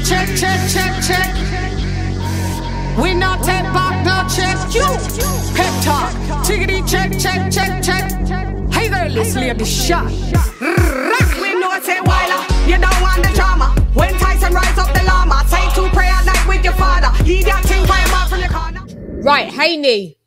check, check, check, check. We not take back no check. You pep talk. Chickadee check, check, check, check. Hey girl, let's lay the shot. We know it's a while. You don't want the drama. When Tyson rise up the llama, say to pray at night with your father. He got thing by him out from the corner. Right, Haney,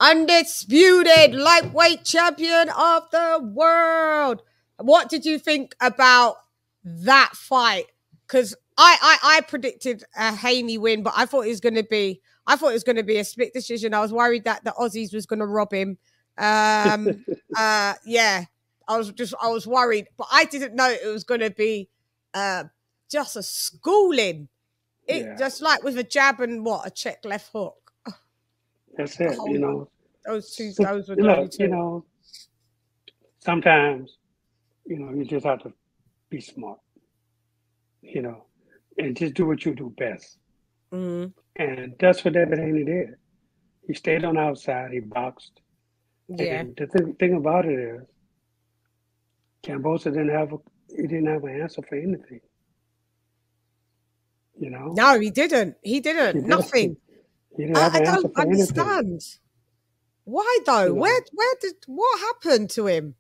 undisputed lightweight champion of the world. What did you think about that fight? Because I predicted a Haney win, but I thought it was going to be a split decision. I was worried that the Aussies was going to rob him. Yeah, I was worried, but I didn't know it was going to be just a schooling. Just like with a jab and a check left hook. That's it. You know, those were the only two. You know, sometimes, you know, you just have to be smart. You know, and just do what you do best. Mm-hmm. And that's what Devin Haney did. He stayed on the outside. He boxed. Yeah. And the thing about it is, Kambosos didn't have an answer for anything. You know? No, he didn't. He didn't. Nothing. He didn't have an answer don't for understand. anything. Why though? You know? What happened to him?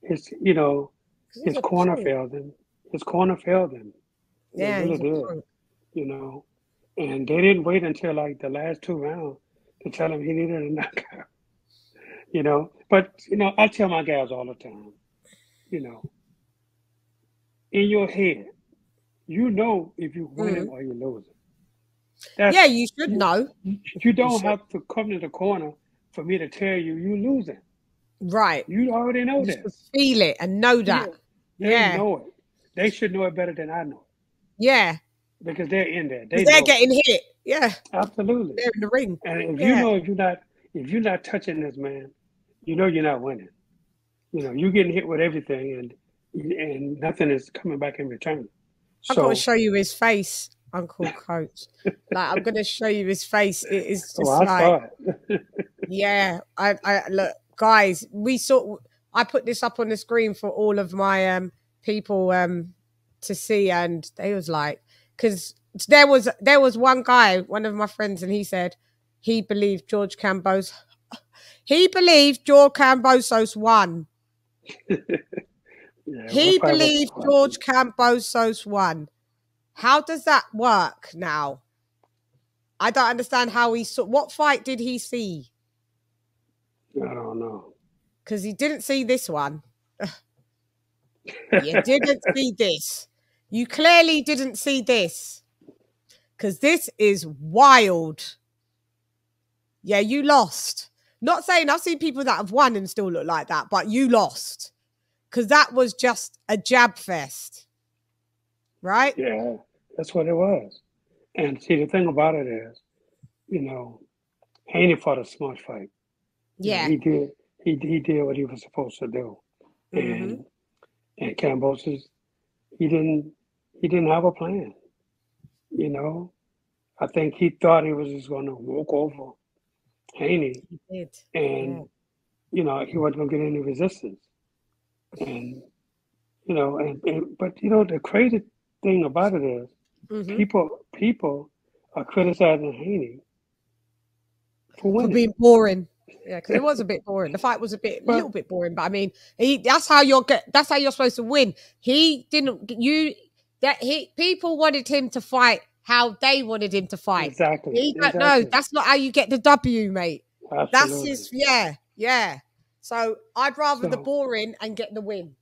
His corner failed him. His corner failed him. Yeah, they really did. You know, and they didn't wait until like the last 2 rounds to tell him he needed a knockout. You know, but you know, I tell my guys all the time, you know, in your head, you know if you're winning or you're losing. Yeah, you should know. You don't have to come to the corner for me to tell you you're losing. Right. You already know that. Feel it and know that. They know it. They should know it better than I know it. Yeah. Because they're in there. They're getting hit. Yeah. Absolutely. They're in the ring. And if you know if you're not touching this man, you know you're not winning. You know, you're getting hit with everything and nothing is coming back in return. I'm going to show you his face, Uncle Coach. Like, I'm going to show you his face. It is just I saw it. Yeah. I look, guys, I put this up on the screen for all of my people to see, and they was like, because there was one guy, one of my friends, and he said he believed George Kambosos won. He believed George Kambosos won. How does that work now? I don't understand how he saw. What fight did he see? I don't know. Because he didn't see this one. You didn't see this. You clearly didn't see this. Because this is wild. Yeah, you lost. Not saying I've seen people that have won and still look like that, but you lost. Because that was just a jab fest. Right? Yeah, that's what it was. And see, the thing about it is, you know, Haney fought a smart fight. Yeah. He did what he was supposed to do. And Kambosos, he didn't have a plan. You know, I think he thought he was just going to walk over Haney. He did. And, you know, he wasn't going to get any resistance. And, you know, but, you know, the crazy thing about it is people are criticizing Haney for winning. For being boring. Yeah, because it was a bit boring. The fight was a little bit boring, but I mean, that's how you're supposed to win. People wanted him to fight how they wanted him to fight. Exactly. No, that's not how you get the W, mate. Absolutely. That's just yeah. So I'd rather the boring and get the win.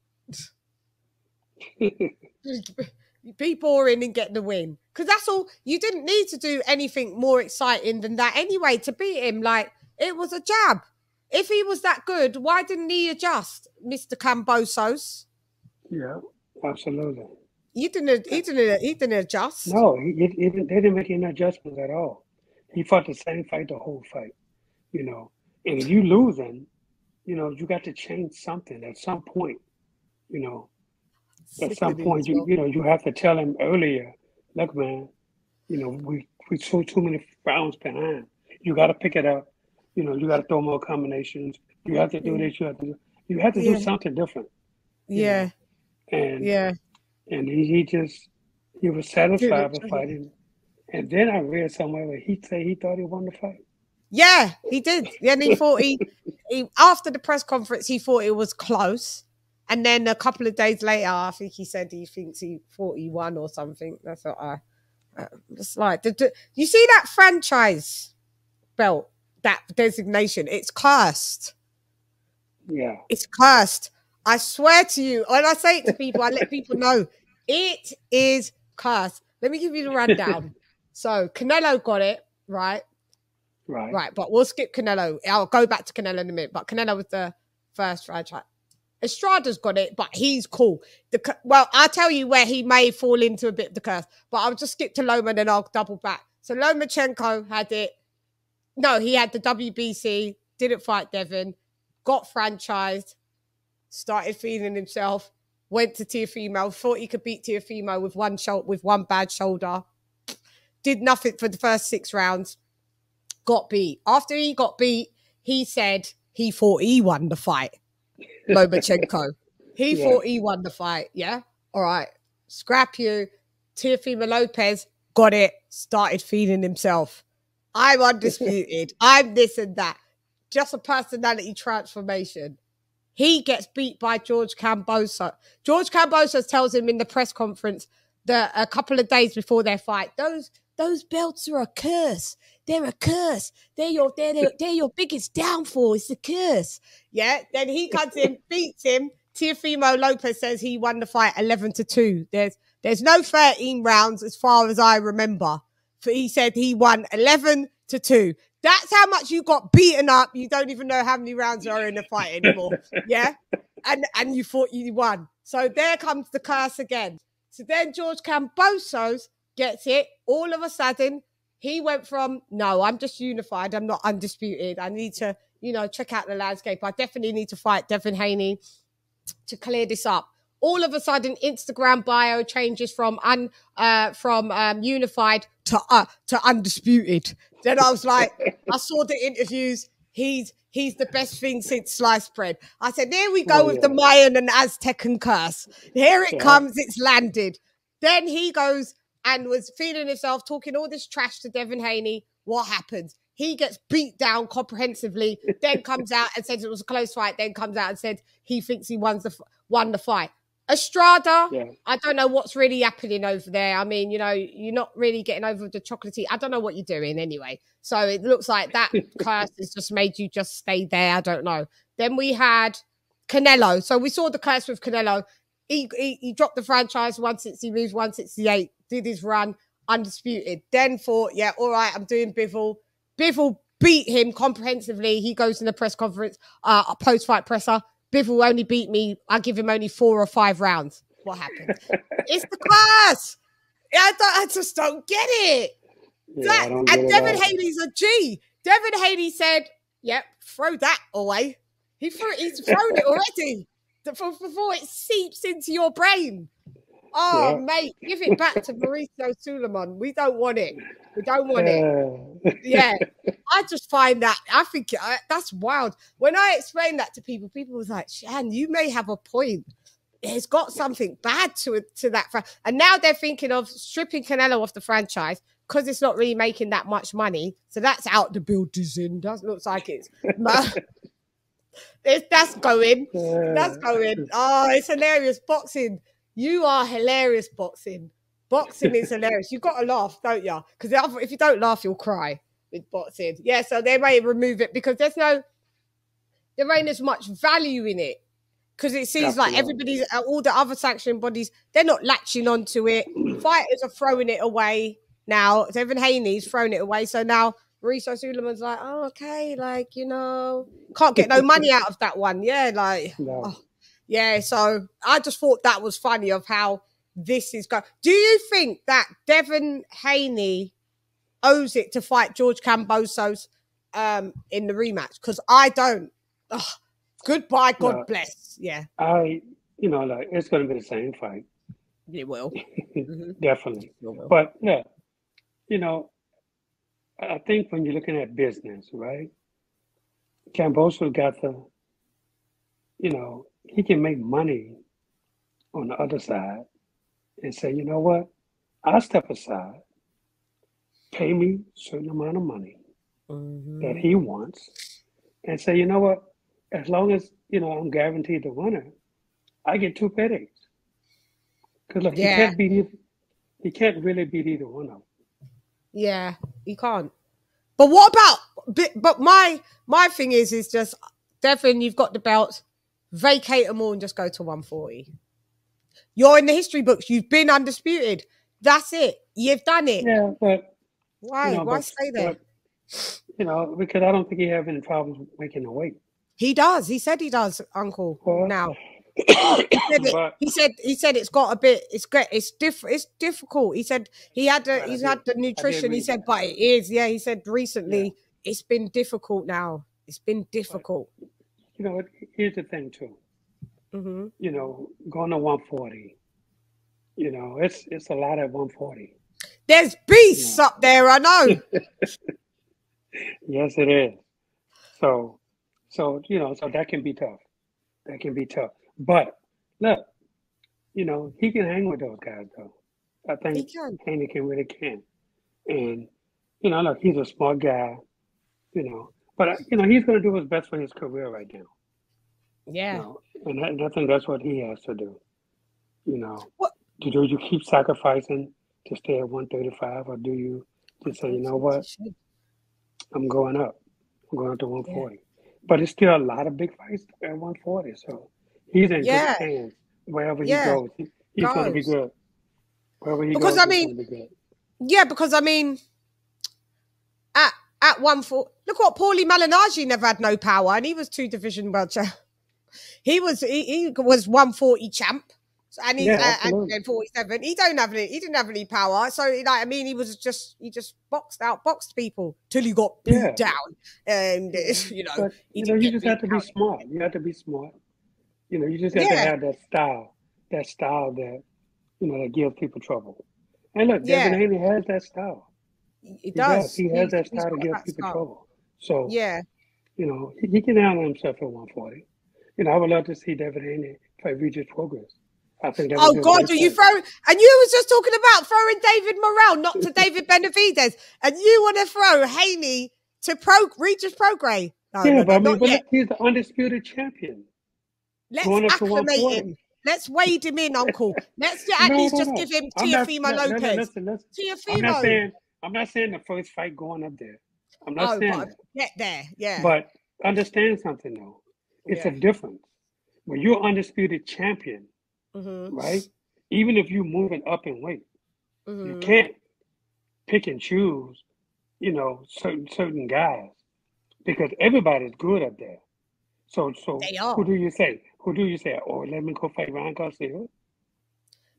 Be boring and get the win, because that's all. You didn't need to do anything more exciting than that anyway to beat him. Like, it was a jab. If he was that good, why didn't he adjust, Mr. Kambosos? Yeah, absolutely. He didn't adjust. No, they didn't make any adjustments at all. He fought the same fight the whole fight, you know. And if you losing, you know, you got to change something at some point, you know. At some point, you have to tell him earlier, look, man, you know, we threw too many rounds behind. You got to pick it up. You know, you got to throw more combinations. You have to do this. You have to do something different. Yeah. And he He was satisfied with fighting. And then I read somewhere where he said he thought he won the fight. Yeah, he did. And he thought he after the press conference, he thought it was close. And then a couple of days later, I think he said he thinks he thought he won or something. That's what I just like. You see that franchise belt, that designation? It's cursed. Yeah. It's cursed. I swear to you, when I say it to people, I let people know it is cursed. Let me give you the rundown. So Canelo got it, right? Right, but we'll skip Canelo. I'll go back to Canelo in a minute. But Canelo was the first franchise. Estrada's got it, but he's cool. Well, I'll tell you where he may fall into a bit of the curse, but I'll just skip to Loma and then I'll double back. So Lomachenko had it. No, he had the WBC, didn't fight Devin, got franchised, started feeling himself, went to Teofimo, thought he could beat Teofimo with one bad shoulder, did nothing for the first 6 rounds, got beat. After he got beat, he said he thought he won the fight. Lomachenko. He thought he won the fight. Yeah. All right. Scrap you. Teofimo Lopez got it. Started feeling himself. I'm undisputed. I'm this and that. Just a personality transformation. He gets beat by George Kambosos. George Kambosos tells him in the press conference that a couple of days before their fight, those belts are a curse. They're a curse. They're your biggest downfall. It's a curse. Yeah. Then he comes in, beats him. Teofimo Lopez says he won the fight 11-2. There's no 13 rounds as far as I remember. He said he won 11-2. That's how much you got beaten up. You don't even know how many rounds are in the fight anymore. Yeah. And you thought you won. So there comes the curse again. So then George Kambosos gets it. All of a sudden, he went from, no, I'm just unified. I'm not undisputed. I need to, check out the landscape. I definitely need to fight Devin Haney to clear this up. All of a sudden, Instagram bio changes from unified to undisputed. Then I was like, I saw the interviews. He's the best thing since sliced bread. I said, there we go with the Mayan and Aztecan curse. Here it comes. It's landed. Then he goes and was feeling himself, talking all this trash to Devin Haney. What happens? He gets beat down comprehensively, then comes out and says it was a close fight, then comes out and said he thinks he won the fight. Estrada, I don't know what's really happening over there. I mean, you're not really getting over the chocolatey. I don't know what you're doing anyway. So it looks like that curse has just made you just stay there. I don't know. Then we had Canelo. So we saw the curse with Canelo. He dropped the franchise 160 moves, 168, did his run, undisputed. Then thought, all right, I'm doing Bivol. Bivol beat him comprehensively. He goes in the press conference, a post-fight presser. Bivol only beat me. I give him only 4 or 5 rounds. What happened? It's the curse. I just don't get it. And Devin Haney's a G. Devin Haney said, throw that away. He's thrown it already before it seeps into your brain. Oh, mate, give it back to Mauricio Suleiman. We don't want it. We don't want it. Yeah. I just find that, I think that's wild. When I explain that to people was like, Shan, you may have a point. It's got something bad to that. And now they're thinking of stripping Canelo off the franchise because it's not really making that much money. So that's out the building. That looks like it's... That's going. That's going. Oh, it's hilarious. Boxing. You are hilarious, boxing. Boxing is hilarious. You've got to laugh, don't you? Because if you don't laugh, you'll cry with boxing. Yeah, so they may remove it because there ain't as much value in it. Because it seems like everybody's, all the other sanction bodies, they're not latching onto it. Fighters are throwing it away now. Devin Haney's thrown it away. So now Mauricio Suleiman's like, oh, okay, can't get no money out of that one. Yeah, yeah, so I just thought that was funny of how this is going. Do you think that Devin Haney owes it to fight George Kambosos in the rematch? Because I don't. Goodbye, God bless. Yeah. It's going to be the same fight. It will. Definitely. Will. But, I think when you're looking at business, right, Kambosos got he can make money on the other side and say, you know what? I step aside, pay me a certain amount of money that he wants, and say, you know what? As long as I'm guaranteed the winner, I get 2 paydays. Because look, Yeah. he can't really beat either one of them. Yeah, he can't. But what about? But my thing is just Devin. You've got the belts. Vacate them all and just go to 140. You're in the history books. You've been undisputed. That's it. You've done it. Yeah, but Why? Why stay there? Because I don't think he have any problems making the weight. He does. He said he does, Uncle. Well, now but he said it's got a bit. It's great. It's different. It's difficult. He said he's had the nutrition. He said, but it is. Yeah. He said recently it's been difficult. Now it's been difficult. But, here's the thing too. Going to 140. It's a lot at 140. There's beasts up there. I know. Yes, it is. So that can be tough. That can be tough. But look, he can hang with those guys though. I think Haney really can. And look, he's a smart guy. But he's going to do his best for his career right now. Yeah. And I think that's what he has to do. What? Do you keep sacrificing to stay at 135, or do you just say, you know what, I'm going up. I'm going up to 140. Yeah. But it's still a lot of big fights at 140. So he's in good hands wherever he goes. He's going to be good. Wherever he goes, he's going to be good. Yeah, because at 140, look what Paulie Malignaggi never had no power, and he was 2 division world champ. He was 140 champ, and he's and 47. He didn't have any power. So he just boxed people till he got beat down, and But, you just have to be smart. You have to be smart. You just have to have that style that that gives people trouble. And look, Devin Haney has that style. He does. He has that style to give people trouble. So he can handle himself at 140. I would love to see Devin Haney fight Regis Prograis. I think that oh God, do you throw? And you was just talking about throwing David Morrell, not to David Benavidez, and you want to throw Haney to Regis Prograis? But he's the undisputed champion. Let's acclimate him. Let's wade him in, Uncle. Let's at least just give him Teofimo Lopez. Listen. I'm not saying the first fight going up there. I'm not saying that. Get there, yeah. But understand something though. It's a difference. When you're undisputed champion, right? Even if you're moving up in weight, you can't pick and choose, certain guys, because everybody's good up there. So who do you say? Oh, let me go fight Ryan Garcia?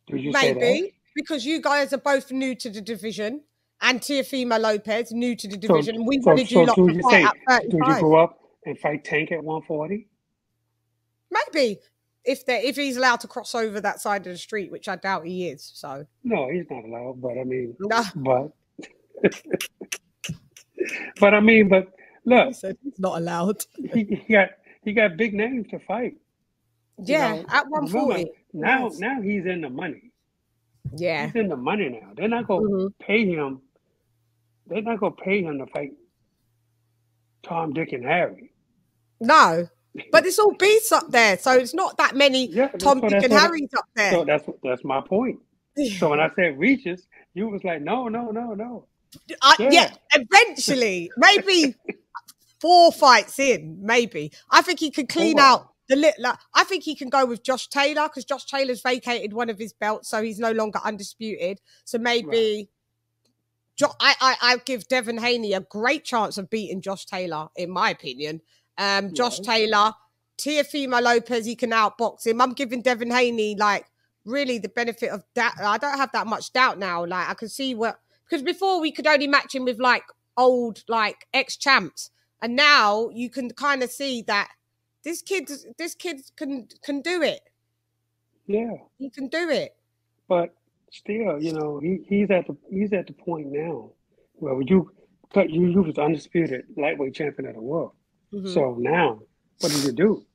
Do you say that? Because you guys are both new to the division, and Teofimo Lopez new to the division. We wanted you lot to fight at 35. Do you go up and fight Tank at 140? Maybe if he's allowed to cross over that side of the street, which I doubt he is. So no, he's not allowed. But I mean, but look, he said he's not allowed. he got big names to fight. Yeah, at 140. Now he's in the money. Yeah, he's in the money now. They're not going to pay him. They're not going to pay him to fight Tom, Dick, and Harry. No. But it's all beasts up there, so it's not that many Tom, Dick, and Harry's up there. So that's my point. So when I said Regis, you was like, no. Yeah, eventually, maybe 4 fights in, maybe. I think he could clean out I think he can go with Josh Taylor, because Josh Taylor's vacated one of his belts, so he's no longer undisputed. So maybe I give Devin Haney a great chance of beating Josh Taylor, in my opinion. Josh Taylor, Teofimo Lopez, he can outbox him. I'm giving Devin Haney really the benefit of that. I don't have that much doubt now. I can see because before we could only match him with old ex-champs, and now you can kind of see that this kid can do it. Yeah, he can do it. But still, he's at the point now where you was undisputed lightweight champion of the world. So now, what do?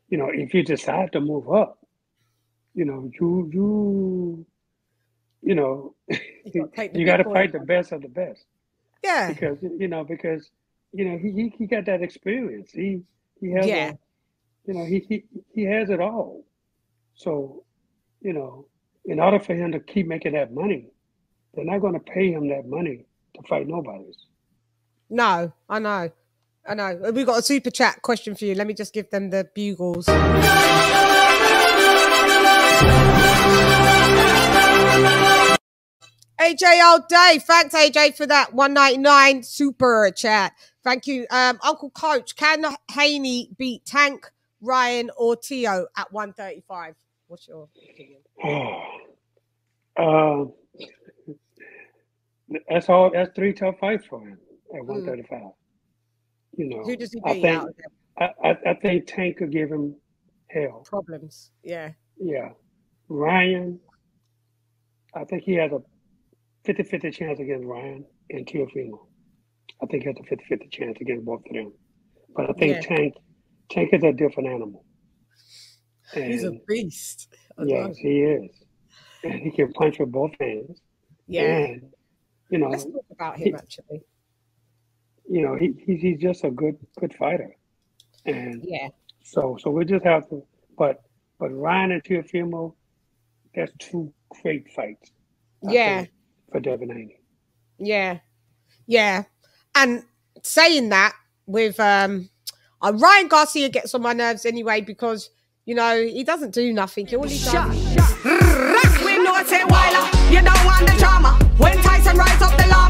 If you decide to move up, you you know, you got to fight the best of the best. Yeah. Because he got that experience. He has he has it all. So, in order for him to keep making that money, they're not going to pay him that money to fight nobodies. No, I know. We've got a super chat question for you. Let me just give them the bugles. AJ all day. Thanks, AJ, for that $1.99 super chat. Thank you. Uncle Coach, can Haney beat Tank, Ryan, or Tio at 135? What's your opinion? That's 3 tough fights for him at 135. Who does he beat out of them? I think Tank could give him hell. Problems. Yeah. Yeah. Ryan, I think he has a 50-50 chance against Ryan and Teofimo. I think he has a 50-50 chance against both of them. But I think Tank is a different animal. And he's a beast. Yes, he is. And he can punch with both hands. Yeah. And, let's talk about him, actually. He's just a good fighter. And so we just have to, but Ryan and Teofimo, that's 2 great fights. I think, for Devin Haney. Yeah. And saying that with Ryan Garcia gets on my nerves anyway because he doesn't do nothing. All he does. We know it's a while. You don't want the drama. When Tyson rides up the law.